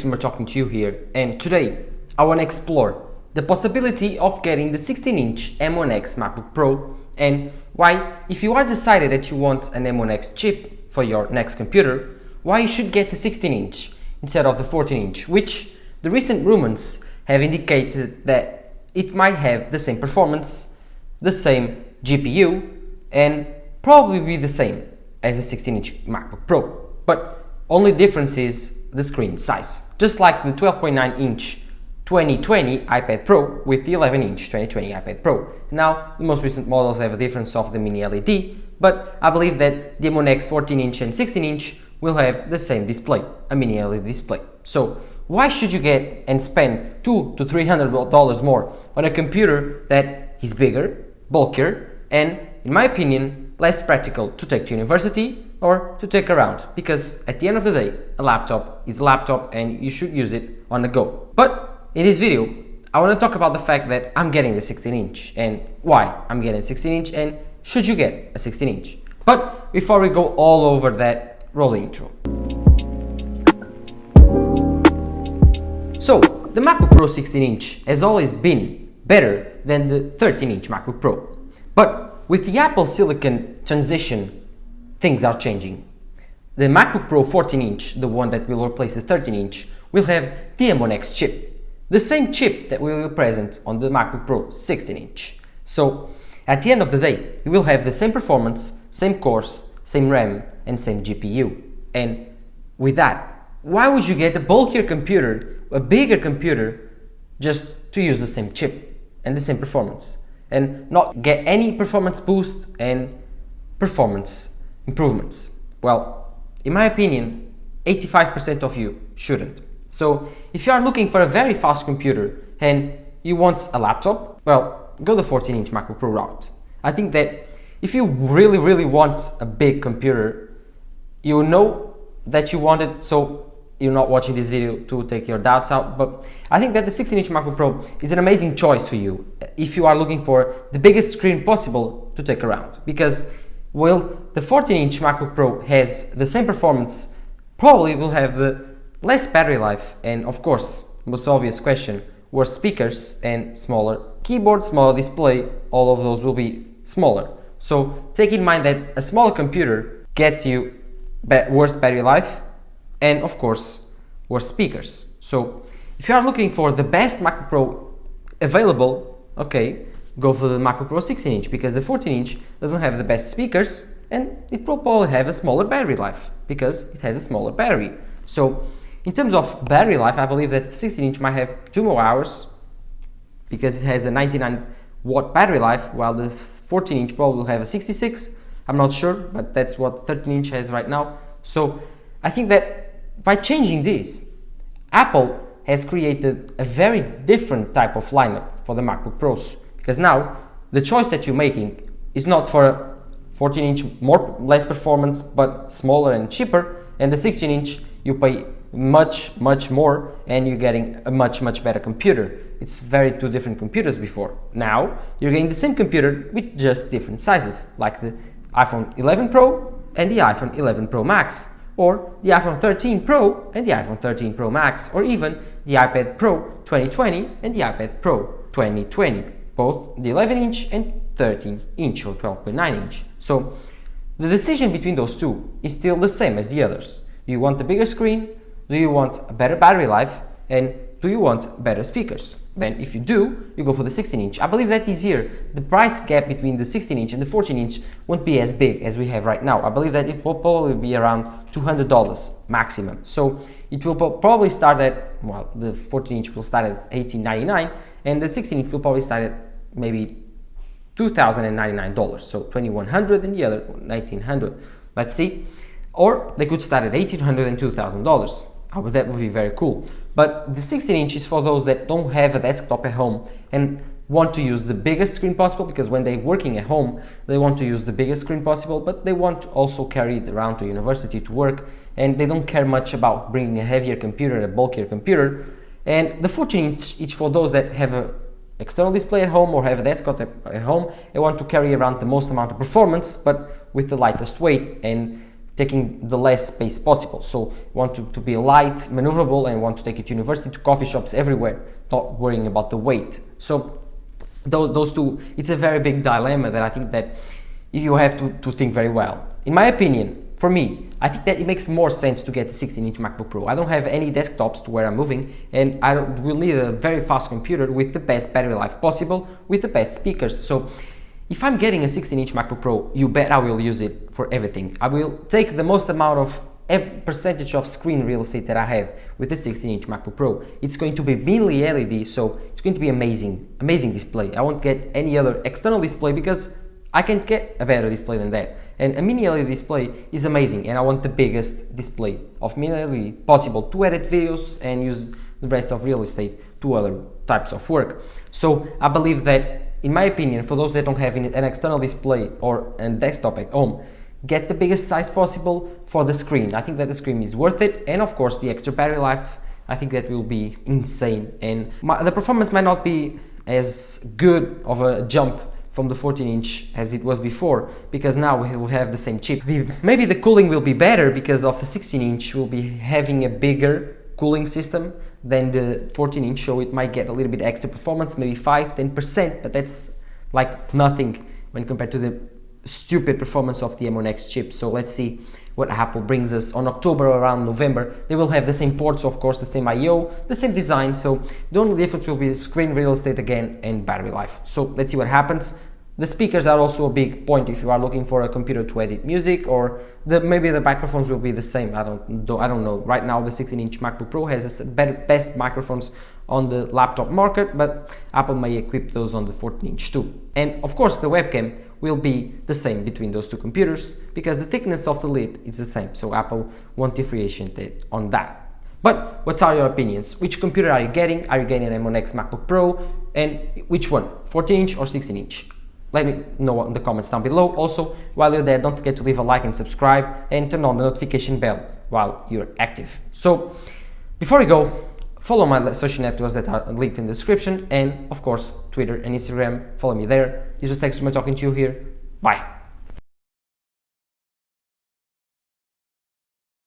We're talking to you here, and today I want to explore the possibility of getting the 16-inch M1X MacBook Pro and why, if you are decided that you want an M1X chip for your next computer, why you should get the 16-inch instead of the 14-inch, which the recent rumors have indicated that it might have the same performance, the same GPU, and probably be the same as a 16-inch MacBook Pro, but only difference is the screen size. Just like the 12.9-inch 2020 iPad Pro with the 11-inch 2020 iPad Pro. Now, the most recent models have a difference of the mini LED, but I believe that the M1X 14-inch and 16-inch will have the same display, a mini LED display. So, why should you get and spend $200 to $300 more on a computer that is bigger, bulkier, and, in my opinion, less practical to take to university or to take around? Because at the end of the day, a laptop is a laptop and you should use it on the go. But in this video, I want to talk about the fact that I'm getting the 16-inch and why I'm getting a 16-inch and should you get a 16-inch. But before we go all over that, roll the intro. So, the MacBook Pro 16-inch has always been better than the 13-inch MacBook Pro. But with the Apple Silicon transition, things are changing. The MacBook Pro 14-inch, the one that will replace the 13-inch, will have the M1X chip, the same chip that will be present on the MacBook Pro 16-inch. So, at the end of the day, you will have the same performance, same cores, same RAM, and same GPU. And with that, why would you get a bulkier computer, a bigger computer, just to use the same chip and the same performance, and not get any performance boost and performance improvements? Well, in my opinion, 85% of you shouldn't. So, if you are looking for a very fast computer and you want a laptop, well, go the 14-inch MacBook Pro route. I think that if you really want a big computer, you know that you want it, so you're not watching this video to take your doubts out, but I think that the 16-inch MacBook Pro is an amazing choice for you if you are looking for the biggest screen possible to take around. Because while the 14-inch MacBook Pro has the same performance, probably will have the less battery life, and of course, most obvious question, worse speakers and smaller keyboard, smaller display, all of those will be smaller. So take in mind that a smaller computer gets you worse battery life, and of course, worse speakers. So if you are looking for the best MacBook Pro available, okay, go for the MacBook Pro 16-inch, because the 14-inch doesn't have the best speakers and it will probably have a smaller battery life because it has a smaller battery. So in terms of battery life, I believe that 16-inch might have 2 more hours because it has a 99-watt battery life, while the 14-inch probably will have a 66. I'm not sure, but that's what 13-inch has right now. So I think that by changing this, Apple has created a very different type of lineup for the MacBook Pros, because now the choice that you're making is not for a 14-inch less performance but smaller and cheaper, and the 16-inch you pay much more and you're getting a much better computer. It's very two different computers before. Now you're getting the same computer with just different sizes, like the iPhone 11 Pro and the iPhone 11 Pro Max, or the iPhone 13 Pro and the iPhone 13 Pro Max, or even the iPad Pro 2020 and the iPad Pro 2020, both the 11-inch and 13-inch or 12.9-inch. So the decision between those two is still the same as the others. Do you want a bigger screen? Do you want a better battery life? And do you want better speakers? Then if you do, you go for the 16-inch. I believe that this year the price gap between the 16-inch and the 14-inch won't be as big as we have right now. I believe that it will probably be around $200 maximum. So it will probably start at, well, the 14-inch will start at $18.99 and the 16-inch will probably start at maybe $2,099. So $2,100 and the other $1,900. Let's see. Or they could start at $1,800 and $2,000. That would be very cool. But the 16-inch is for those that don't have a desktop at home and want to use the biggest screen possible, because when they're working at home, they want to use the biggest screen possible, but they want to also carry it around to university to work, and they don't care much about bringing a heavier computer, a bulkier computer. And the 14-inch is for those that have an external display at home or have a desktop at home and want to carry around the most amount of performance, but with the lightest weight and taking the less space possible. So you want to be light, maneuverable, and want to take it to university, to coffee shops, everywhere, not worrying about the weight. So those two, it's a very big dilemma that I think that you have to think very well. In my opinion, for me, I think that it makes more sense to get a 16-inch MacBook Pro. I don't have any desktops to where I'm moving, and I will need a very fast computer with the best battery life possible, with the best speakers. So if I'm getting a 16-inch MacBook Pro, you bet I will use it for everything. I will take the most amount of percentage of screen real estate that I have with the 16-inch MacBook Pro. It's going to be mini LED, so it's going to be amazing display. I won't get any other external display because I can't get a better display than that. And a mini LED display is amazing, and I want the biggest display of mini LED possible to edit videos and use the rest of real estate to other types of work. So I believe that, in my opinion, for those that don't have an external display or a desktop at home, get the biggest size possible for the screen. I think that the screen is worth it, and of course the extra battery life, I think that will be insane. And the performance might not be as good of a jump from the 14-inch as it was before, because now we will have the same chip. Maybe the cooling will be better because of the 16-inch will be having a bigger cooling system than the 14-inch, so it might get a little bit extra performance, maybe 5-10%, but that's like nothing when compared to the stupid performance of the M1X chip. So let's see what Apple brings us on October or around November. They will have the same ports, of course, the same I/O, the same design, so the only difference will be screen real estate again and battery life. So let's see what happens. The speakers are also a big point if you are looking for a computer to edit music, or maybe the microphones will be the same. I don't know. Right now the 16-inch MacBook Pro has the best microphones on the laptop market, but Apple may equip those on the 14-inch too. And of course the webcam will be the same between those two computers because the thickness of the lid is the same, so Apple won't differentiate it on that. But what are your opinions? Which computer are you getting? Are you getting an M1X MacBook Pro? And which one, 14-inch or 16-inch? Let me know in the comments down below. Also, while you're there, don't forget to leave a like and subscribe and turn on the notification bell while you're active. So before we go, follow my social networks that are linked in the description, and of course Twitter and Instagram, follow me there. This was Thanks for talking to you here. Bye.